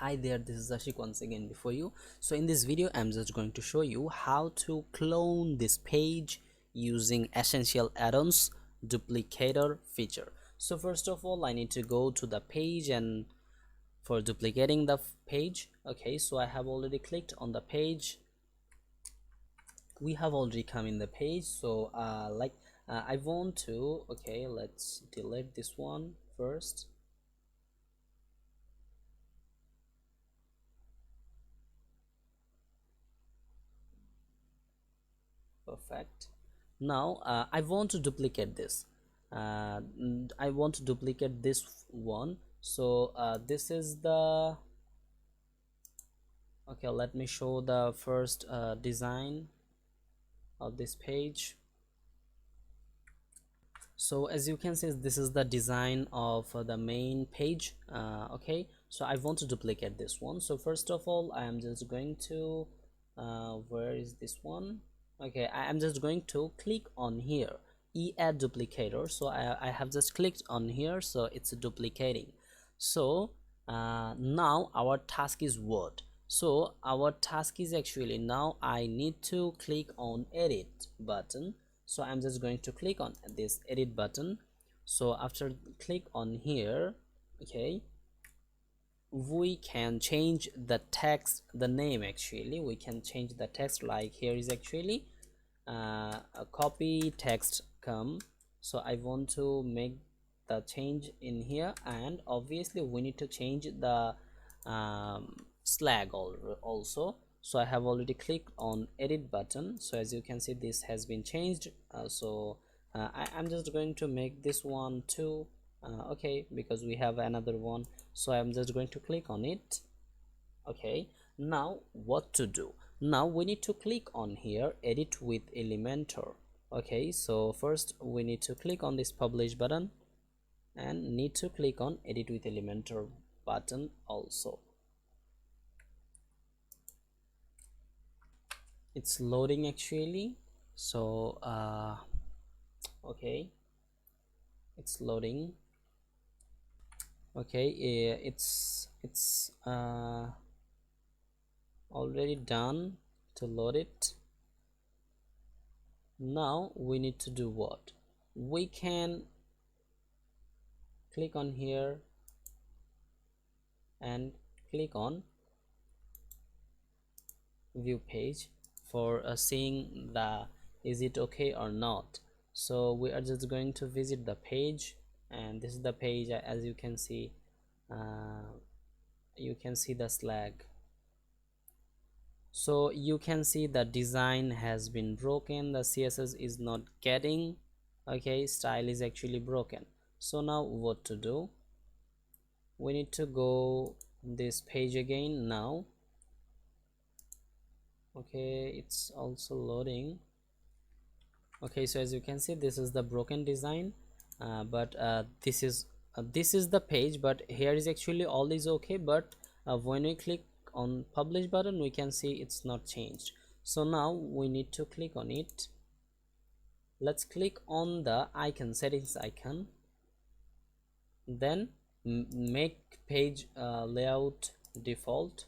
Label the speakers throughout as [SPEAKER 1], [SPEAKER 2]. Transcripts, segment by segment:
[SPEAKER 1] Hi there, this is Ashik once again before you. So in this video I'm just going to show you how to clone this page using essential add-ons duplicator feature. So first of all, I need to go to the page, and for duplicating the page, okay, so I have already clicked on the page. We have already come in the page. So I want to, okay, let's delete this one first. Perfect. Now I want to duplicate this. I want to duplicate this one. So this is the, okay, let me show the first design of this page. So as you can see, this is the design of the main page. Okay, so I want to duplicate this one. So first of all, I am just going to where is this one? Okay, I am just going to click on here, add duplicator. So I have just clicked on here, so it's duplicating. So now our task is what? So our task is actually, now I need to click on edit button. So I'm just going to click on this edit button. So after click on here, okay, we can change the text, the name. Actually we can change the text, like here is actually a copy text come. So I want to make the change in here, and obviously we need to change the slag also. So I have already clicked on edit button. So as you can see, this has been changed. I'm just going to make this one too, okay, because we have another one. So I'm just going to click on it. Okay, now what to do? Now we need to click on here, edit with Elementor. Okay, so first we need to click on this publish button and need to click on edit with Elementor button also. It's loading actually. So okay, it's loading. Okay, it's already done to load it. Now we need to do what? We can click on here and click on view page for seeing the is it okay or not. So we are just going to visit the page, and this is the page. As you can see the slag. So you can see the design has been broken, the CSS is not getting, okay, style is actually broken. So now what to do? We need to go this page again now. Okay, it's also loading. Okay, so as you can see, this is the broken design, but this is the page, but here is actually all is okay, but when we click on publish button, we can see it's not changed. So now we need to click on it. Let's click on the icon, settings icon, then make page layout default,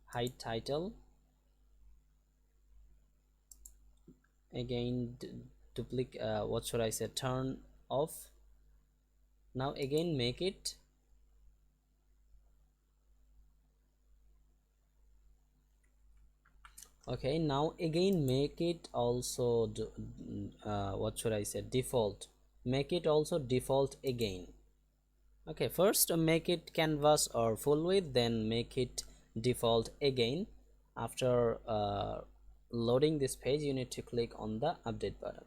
[SPEAKER 1] hide title, again duplicate, what should I say, turn off. Now again make it, okay, now again make it also what should I say, default. Make it also default again. Okay, first make it canvas or full width, then make it default again. After loading this page, you need to click on the update button.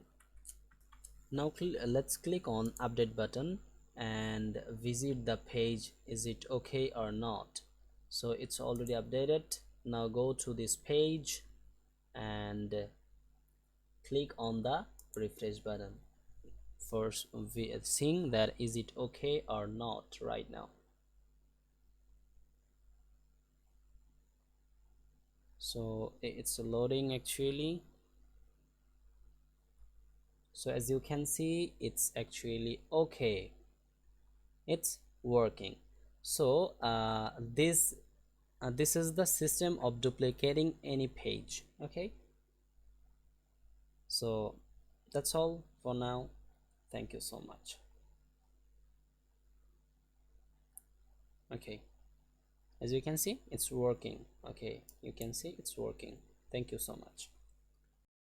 [SPEAKER 1] Now let's click on update button and visit the page, is it okay or not. So it's already updated. Now go to this page and click on the refresh button for seeing that is it okay or not right now. So it's loading actually. So as you can see, it's actually okay, it's working. So this is the system of duplicating any page. Okay, so that's all for now. Thank you so much. Okay, as you can see, it's working. Okay, you can see it's working. Thank you so much.